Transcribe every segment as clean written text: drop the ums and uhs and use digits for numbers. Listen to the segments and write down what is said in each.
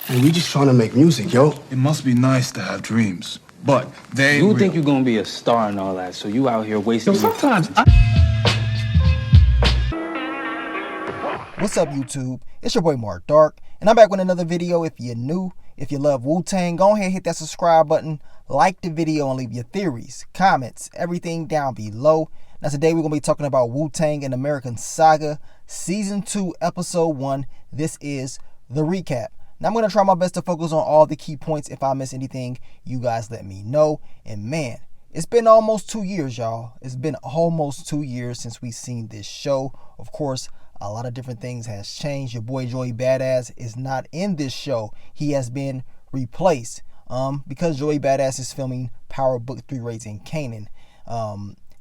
And we just trying to make music, yo. It must be nice to have dreams, but they You ain't think real. you're gonna be a star and all that, so you out here wasting your time. What's up, YouTube? It's your boy Mark Dark, and I'm back with another video. If you're new, if you love Wu-Tang, go ahead and hit that subscribe button, like the video, and leave your theories, comments, everything down below. Now today we're going to be talking about Wu-Tang and American Saga, Season 2, Episode 1. This is the recap. Now I'm going to try my best to focus on all the key points. If I miss anything, you guys let me know. And man, it's been almost 2 years, y'all. It's been almost 2 years since we've seen this show. Of course, a lot of different things has changed. Your boy Joey Badass is not in this show. He has been replaced because Joey Badass is filming Power Book 3 Raids in Canaan.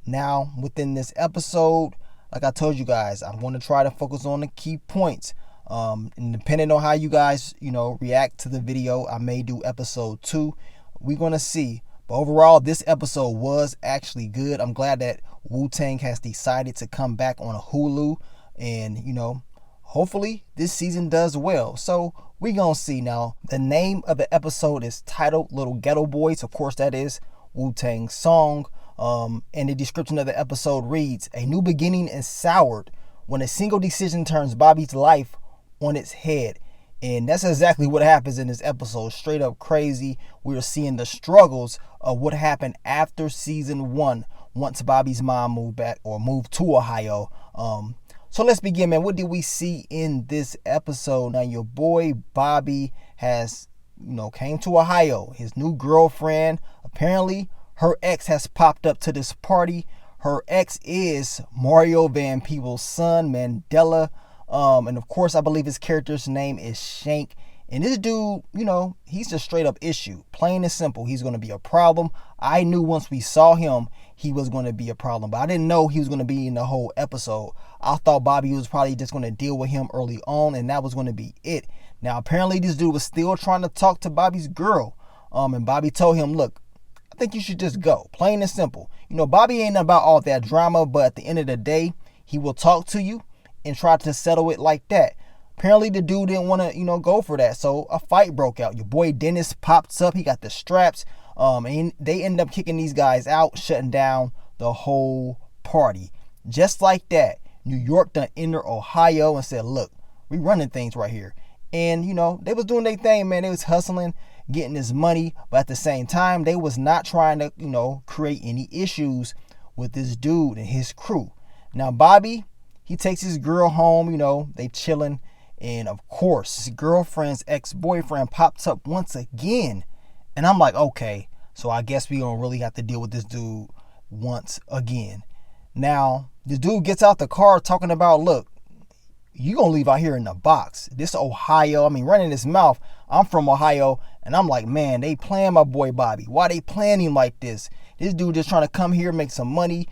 Now, within this episode, like I told you guys, I'm going to try to focus on the key points. And depending on how you guys, react to the video, I may do episode 2. We're going to see. But overall, this episode was actually good. I'm glad that Wu-Tang has decided to come back on a Hulu. And, hopefully this season does well. So we're going to see now. The name of the episode is titled Little Ghetto Boys. Of course, that is Wu-Tang's song. And the description of the episode reads, "A new beginning is soured when a single decision turns Bobby's life on its head." And that's exactly what happens in this episode. Straight up crazy. We're seeing the struggles of what happened after season 1 once Bobby's mom moved to Ohio. So let's begin, man. What did we see in this episode? Now, your boy Bobby has, came to Ohio. His new girlfriend, apparently her ex has popped up to this party. Her ex is Mario Van Peebles' son, Mandela. And of course, I believe his character's name is Shank. And this dude, he's a straight up issue. Plain and simple, he's going to be a problem. I knew once we saw him, he was going to be a problem. But I didn't know he was going to be in the whole episode. I thought Bobby was probably just going to deal with him early on, and that was going to be it. Now, apparently, this dude was still trying to talk to Bobby's girl. And Bobby told him, look, I think you should just go. Plain and simple. Bobby ain't about all that drama, but at the end of the day, he will talk to you and try to settle it like that. Apparently, the dude didn't want to, go for that. So a fight broke out. Your boy Dennis pops up. He got the straps. And they end up kicking these guys out, shutting down the whole party. Just like that, New York done entered Ohio and said, look, we running things right here. And, they was doing their thing, man. They was hustling, getting this money. But at the same time, they was not trying to, create any issues with this dude and his crew. Now, Bobby, he takes his girl home, they chilling. And of course, his girlfriend's ex-boyfriend pops up once again. And I'm like, okay, so I guess we don't really have to deal with this dude once again. Now, the dude gets out the car talking about, look, you gonna leave out here in the box. This Ohio, running his mouth. I'm from Ohio, and I'm like, man, they playing my boy Bobby. Why they playing him like this? This dude just trying to come here, make some money,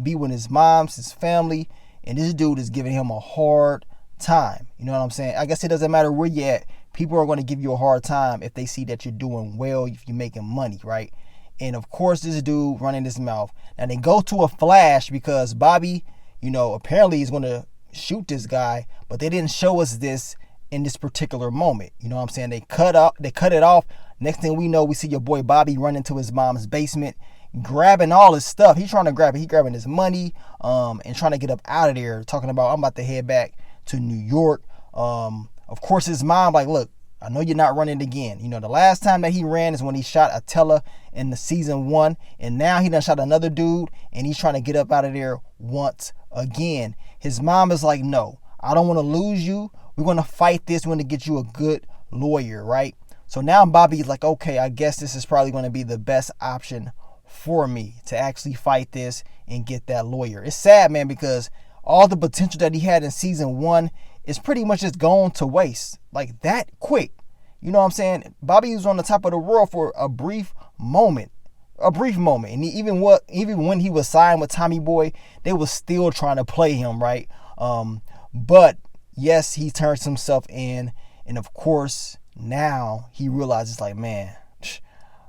be with his moms, his family, and this dude is giving him a hard time. You know what I'm saying? I guess it doesn't matter where you're at. People are going to give you a hard time if they see that you're doing well, if you're making money, right? And of course, this dude running his mouth. Now they go to a flash because Bobby, apparently is going to shoot this guy, but they didn't show us this in this particular moment. You know what I'm saying? They cut it off. Next thing we know, we see your boy Bobby run into his mom's basement, grabbing all his stuff. He's trying to grab it. He grabbing his money, and trying to get up out of there, talking about, I'm about to head back to New York. Of course, his mom like, look, I know you're not running again. The last time that he ran is when he shot Attila in the season 1, and now he done shot another dude, and he's trying to get up out of there once again. His mom is like, no, I don't want to lose you. We're going to fight this. We're going to get you a good lawyer, right? So now Bobby's like, okay, I guess this is probably going to be the best option for me to actually fight this and get that lawyer. It's sad, man, because all the potential that he had in season 1 is pretty much just gone to waste like that quick. You know what I'm saying? Bobby was on the top of the world for a brief moment. And even when he was signed with Tommy Boy, they was still trying to play him, right? But yes, he turns himself in. And of course, now he realizes like, man,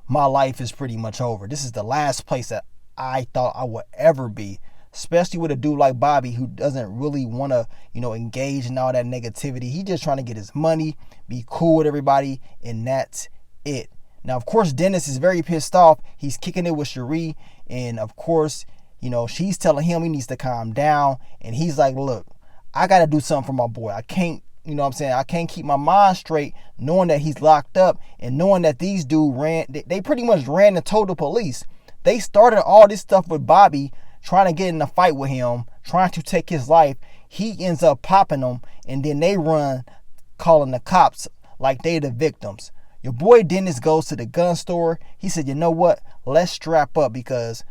my life is pretty much over. This is the last place that I thought I would ever be. especially with a dude like Bobby who doesn't really want to, engage in all that negativity. He just trying to get his money, be cool with everybody, and that's it. Now, of course, Dennis is very pissed off. He's kicking it with Cherie, and of course, she's telling him he needs to calm down, and he's like, look, I got to do something for my boy. I can't, I can't keep my mind straight knowing that he's locked up and knowing that these dudes they pretty much ran and told the police. They started all this stuff with Bobby, trying to get in a fight with him, trying to take his life. He ends up popping them, and then they run calling the cops like they the victims. Your boy Dennis goes to the gun store. He said, you know what? Let's strap up because,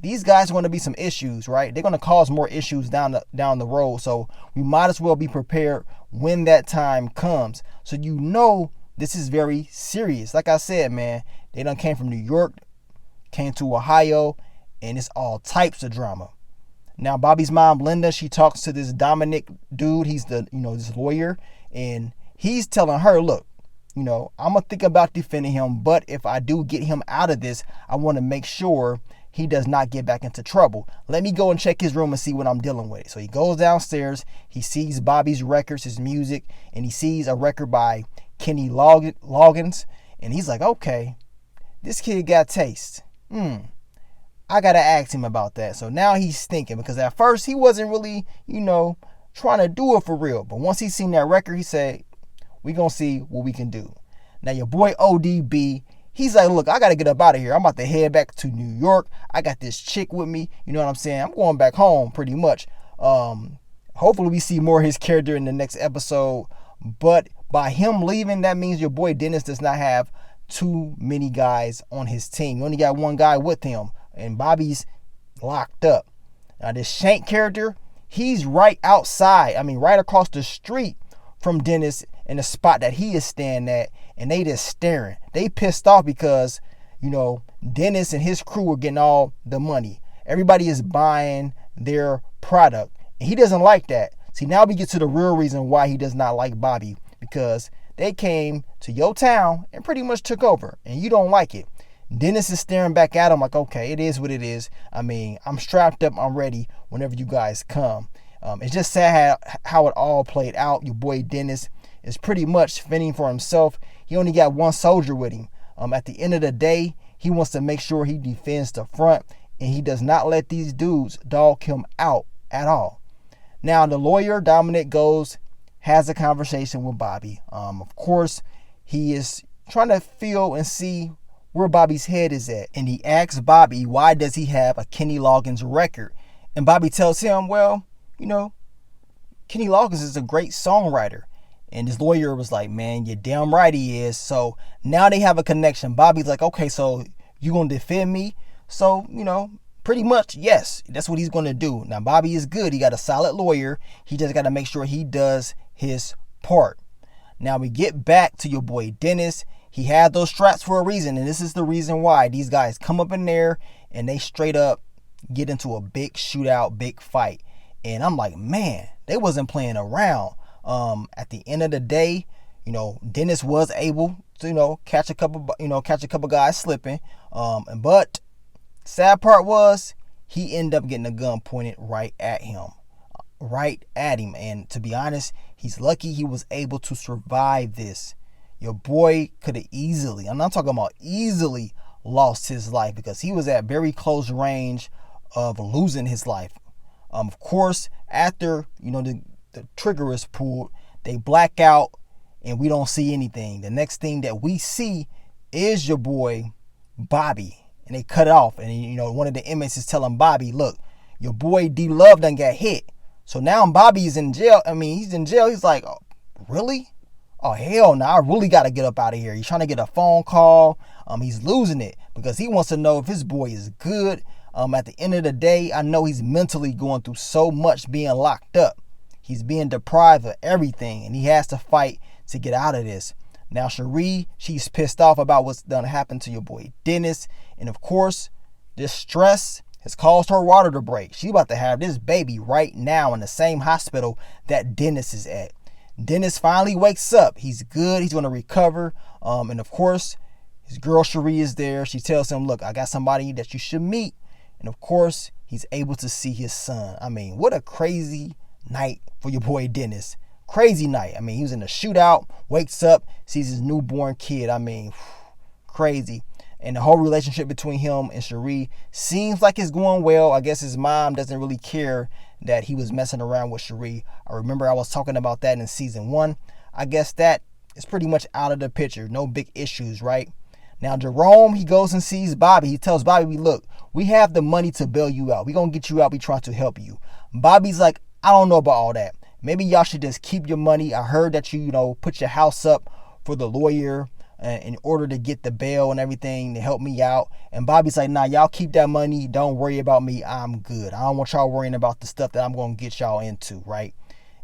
these guys are going to be some issues, right? They're going to cause more issues down the road. So we might as well be prepared when that time comes. So this is very serious. Like I said, man, they done came from New York, came to Ohio, and it's all types of drama. Now, Bobby's mom, Linda, she talks to this Dominic dude. He's this lawyer, and he's telling her, look, I'm going to think about defending him, but if I do get him out of this, I want to make sure he does not get back into trouble. Let me go and check his room and see what I'm dealing with. So he goes downstairs, he sees Bobby's records, his music, and he sees a record by Kenny Loggins, and he's like, okay, this kid got taste. I got to ask him about that. So now he's thinking, because at first he wasn't really, trying to do it for real. But once he seen that record, he said, we gonna see what we can do. Now your boy ODB, he's like, look, I gotta get up out of here. I'm about to head back to New York. I got this chick with me. You know what I'm saying? I'm going back home pretty much. Hopefully we see more of his character in the next episode. But by him leaving, that means your boy Dennis does not have too many guys on his team. You only got one guy with him, and Bobby's locked up. Now this Shank character, he's right outside. Right across the street from Dennis in the spot that he is staying at, and they just staring. They pissed off because, Dennis and his crew are getting all the money. Everybody is buying their product, and he doesn't like that. See, now we get to the real reason why he does not like Bobby, because they came to your town and pretty much took over, and you don't like it. Dennis is staring back at him like, okay, it is what it is. I'm strapped up, I'm ready whenever you guys come. It's just sad how it all played out. Your boy Dennis is pretty much fending for himself. He only got one soldier with him. At the end of the day, he wants to make sure he defends the front, and he does not let these dudes dog him out at all. Now, the lawyer, Dominic, has a conversation with Bobby. Of course, he is trying to feel and see where Bobby's head is at. And he asks Bobby, why does he have a Kenny Loggins record? And Bobby tells him, well, Kenny Loggins is a great songwriter. And his lawyer was like, man, you're damn right he is. So now they have a connection. Bobby's like, okay, so you gonna defend me? So, pretty much, yes, that's what he's gonna do. Now, Bobby is good. He got a solid lawyer. He just got to make sure he does his part. Now we get back to your boy Dennis. He had those straps for a reason, and this is the reason why these guys come up in there and they straight up get into a big shootout, big fight. And I'm like, man, they wasn't playing around. At the end of the day, Dennis was able to, catch a couple guys slipping. But sad part was he ended up getting a gun pointed right at him. And to be honest, he's lucky he was able to survive this. Your boy could have easily, I'm not talking about easily, lost his life, because he was at very close range of losing his life. Of course, after the trigger is pulled, they black out and we don't see anything. The next thing that we see is your boy Bobby, and they cut it off. And one of the inmates is telling Bobby, look, your boy D Love done got hit. So now Bobby is in jail. He's in jail. He's like, oh, really? Oh, hell no, I really got to get up out of here. He's trying to get a phone call. He's losing it because he wants to know if his boy is good. At the end of the day, I know he's mentally going through so much being locked up. He's being deprived of everything, and he has to fight to get out of this. Now, Cherie, she's pissed off about what's done happen to your boy Dennis. And of course, this stress has caused her water to break. She's about to have this baby right now in the same hospital that Dennis is at. Dennis finally wakes up. He's good. He's going to recover. And of course, his girl Cherie is there. She tells him, look, I got somebody that you should meet. And of course, he's able to see his son. I mean, what a crazy night for your boy Dennis. Crazy night. I mean, he was in a shootout, wakes up, sees his newborn kid. I mean, crazy. And the whole relationship between him and Cherie seems like it's going well. I guess his mom doesn't really care that he was messing around with Cherie. I remember I was talking about that in season 1. I guess that is pretty much out of the picture. No big issues, right? Now, Jerome, he goes and sees Bobby. He tells Bobby, look, we have the money to bail you out. We're going to get you out. We trying to help you. Bobby's like, I don't know about all that. Maybe y'all should just keep your money. I heard that you put your house up for the lawyer in order to get the bail and everything to help me out. And Bobby's like, nah, y'all keep that money. Don't worry about me. I'm good. I don't want y'all worrying about the stuff that I'm going to get y'all into, right?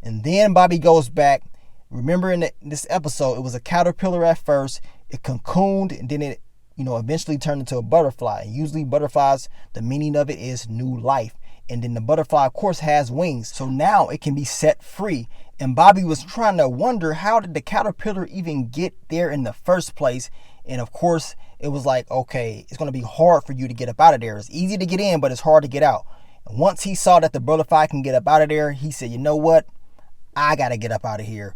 And then Bobby goes back. Remember in this episode, it was a caterpillar at first. It cocooned and then it, eventually turned into a butterfly. And usually butterflies, the meaning of it is new life. And then the butterfly, of course, has wings. So now it can be set free. And Bobby was trying to wonder, how did the caterpillar even get there in the first place? And of course, it was like, okay, it's going to be hard for you to get up out of there. It's easy to get in, but it's hard to get out. And once he saw that the butterfly can get up out of there, he said, you know what? I got to get up out of here,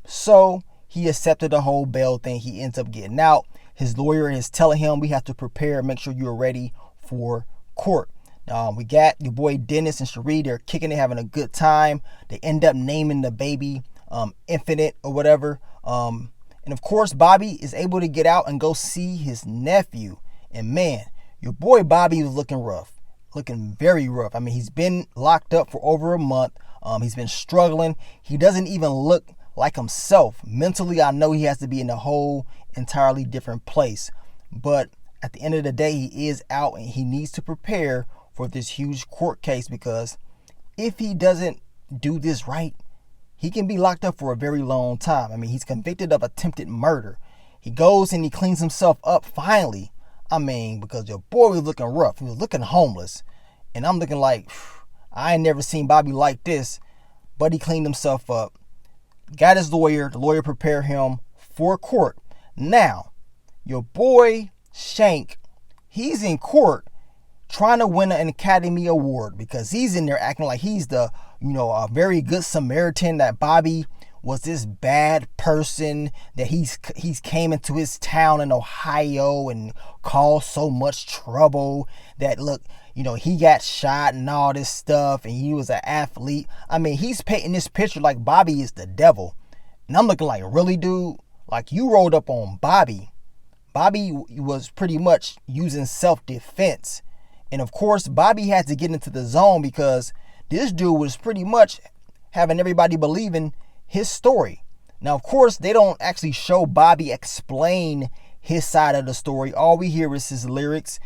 So he accepted the whole bail thing. He ends up getting out. His lawyer is telling him, we have to prepare, make sure you're ready for court. We got your boy Dennis and Cherie. They're kicking it, having a good time. They end up naming the baby Infinite or whatever. And of course, Bobby is able to get out and go see his nephew. And man, your boy Bobby was looking rough, looking very rough. I mean, he's been locked up for over a month. He's been struggling. He doesn't even look like himself. Mentally, I know he has to be in a whole entirely different place. But at the end of the day, he is out and he needs to prepare for this huge court case, because if he doesn't do this right, he can be locked up for a very long time. I mean, he's convicted of attempted murder. He goes and he cleans himself up finally. I mean, because your boy was looking rough. He was looking homeless. And I'm looking like, I ain't never seen Bobby like this. But he cleaned himself up. Got his lawyer. The lawyer prepared him for court. Now, your boy Shank, he's in court trying to win an Academy Award, because he's in there acting like he's the, a very good Samaritan, that Bobby was this bad person, that he's came into his town in Ohio and caused so much trouble, that look, he got shot and all this stuff, and he was an athlete. I mean, he's painting this picture like Bobby is the devil. And I'm looking like, really, dude? Like, you rolled up on Bobby. Bobby was pretty much using self-defense. And of course, Bobby had to get into the zone, because this dude was pretty much having everybody believing his story. Now, of course, they don't actually show Bobby explain his side of the story. All we hear is his lyrics,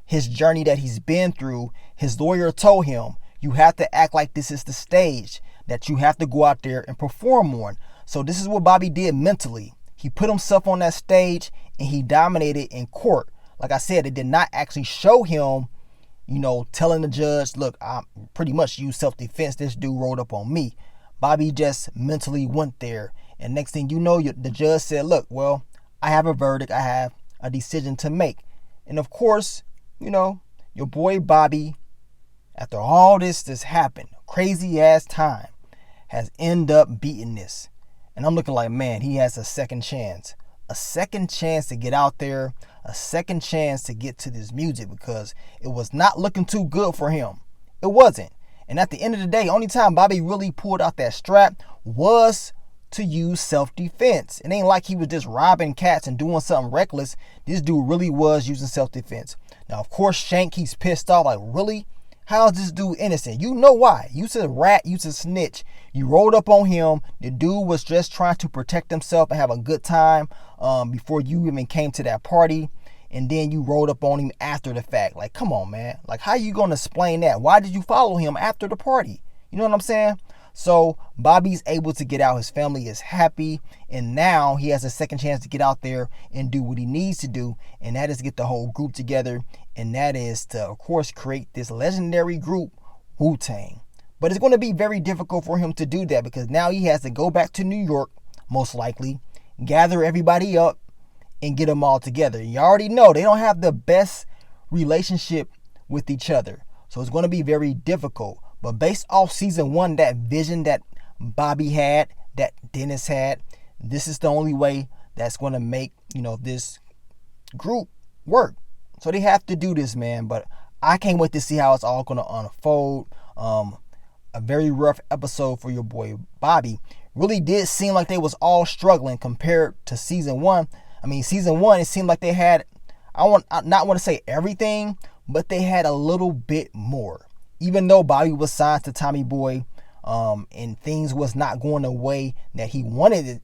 his journey that he's been through. His lawyer told him, you have to act like this is the stage that you have to go out there and perform on. So this is what Bobby did mentally. He put himself on that stage and he dominated in court. Like I said, it did not actually show him telling the judge, look, I pretty much used self-defense. This dude rolled up on me. Bobby just mentally went there. And next thing you know, the judge said, look, well, I have a verdict. I have a decision to make. And of course, your boy Bobby, after all this happened, crazy ass time, has ended up beating this. And I'm looking like, man, he has a second chance. A second chance to get out there, a second chance to get to this music, because it was not looking too good for him. It wasn't. And at the end of the day, only time Bobby really pulled out that strap was to use self-defense. It ain't like he was just robbing cats and doing something reckless. This dude really was using self-defense. Now, of course, Shank, he's pissed off, like, really? How's this dude innocent? You know why. You's a rat, you's a snitch. You rolled up on him. The dude was just trying to protect himself and have a good time before you even came to that party. And then you rolled up on him after the fact. Like, come on, man. Like, how you going to explain that? Why did you follow him after the party? You know what I'm saying? So Bobby's able to get out. His family is happy. And now he has a second chance to get out there and do what he needs to do. And that is get the whole group together. And that is to, of course, create this legendary group, Wu-Tang. But it's going to be very difficult for him to do that, because now he has to go back to New York, most likely, gather everybody up, and get them all together. You already know they don't have the best relationship with each other. So it's going to be very difficult. But based off season 1, that vision that Bobby had, that Dennis had, this is the only way that's going to make, this group work. So they have to do this, man. But I can't wait to see how it's all going to unfold. A very rough episode for your boy Bobby. Really did seem like they was all struggling compared to season 1. I mean, season 1, it seemed like they had, I not want to say everything, but they had a little bit more. Even though Bobby was signed to Tommy Boy, and things was not going the way that he wanted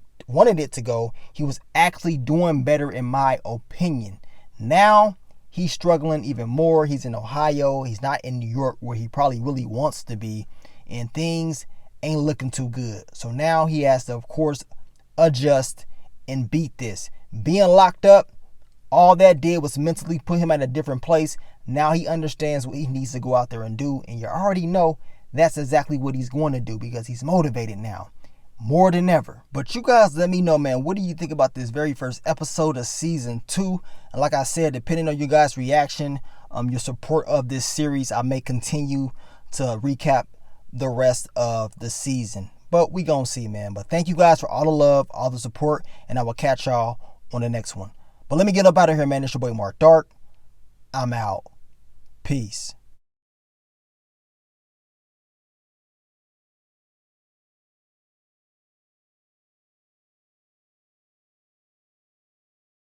it to go, he was actually doing better in my opinion. Now he's struggling even more. He's in Ohio. He's not in New York where he probably really wants to be, and things ain't looking too good. So now he has to, of course, adjust and beat this. Being locked up, all that did was mentally put him at a different place. Now he understands what he needs to go out there and do, and you already know that's exactly what he's going to do because he's motivated now more than ever. But you guys let me know, man, what do you think about this very first episode of season 2? And like I said, depending on you guys' reaction, your support of this series, I may continue to recap the rest of the season. But we gonna see, man. But thank you guys for all the love, all the support, and I will catch y'all on the next one. But let me get up out of here, man. It's your boy Mark Dark. I'm out. Peace.